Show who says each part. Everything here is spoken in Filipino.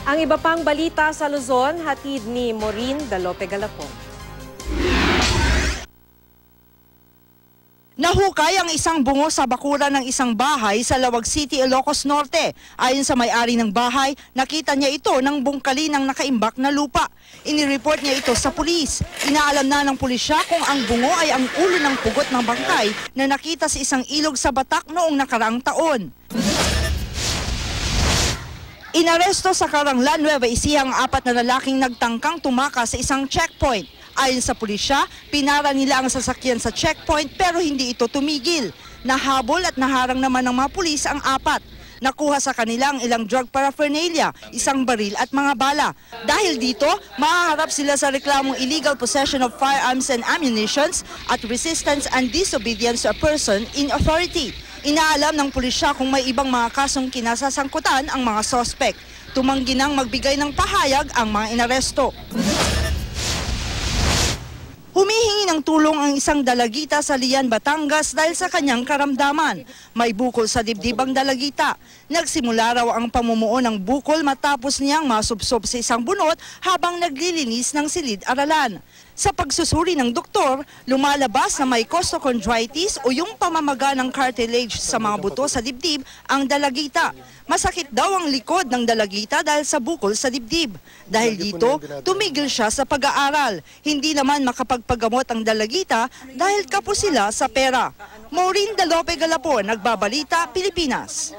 Speaker 1: Ang iba pang balita sa Luzon, hatid ni Maureen Dalope Galapon.
Speaker 2: Nahukay ang isang bungo sa bakuran ng isang bahay sa Lawag City, Ilocos Norte. Ayon sa may-ari ng bahay, nakita niya ito ng bungkali ng nakaimbak na lupa. Inireport niya ito sa pulis. Inaalam na ng pulisya kung ang bungo ay ang ulo ng pugot ng bangkay na nakita sa isang ilog sa Batak noong nakaraang taon. Inaresto sa Caranglan, Nueva Ecija ang 4 na lalaking nagtangkang tumakas sa isang checkpoint. Ayon sa pulisya, pinara nila ang sasakyan sa checkpoint pero hindi ito tumigil. Nahabol at naharang naman ng mga pulis ang 4. Nakuha sa kanila ang ilang drug paraphernalia, isang baril at mga bala. Dahil dito, mahaharap sila sa reklamong illegal possession of firearms and ammunitions at resistance and disobedience to a person in authority. Inaalam ng pulisya kung may ibang mga kasong kinasasangkutan ang mga sospek. Tumanggi nang magbigay ng pahayag ang mga inaresto. Humihingi ng tulong ang isang dalagita sa Lian, Batangas dahil sa kanyang karamdaman. May bukol sa dibdib ang dalagita. Nagsimula raw ang pamumuo ng bukol matapos niyang masubsob sa isang bunot habang naglilinis ng silid-aralan. Sa pagsusuri ng doktor, lumalabas na may costochondritis o yung pamamaga ng cartilage sa mga buto sa dibdib ang dalagita. Masakit daw ang likod ng dalagita dahil sa bukol sa dibdib. Dahil dito, tumigil siya sa pag-aaral. Hindi naman makapagpagamot ang dalagita dahil kapos sila sa pera. Maureen Dalope Galapon, Nagbabalita, Pilipinas.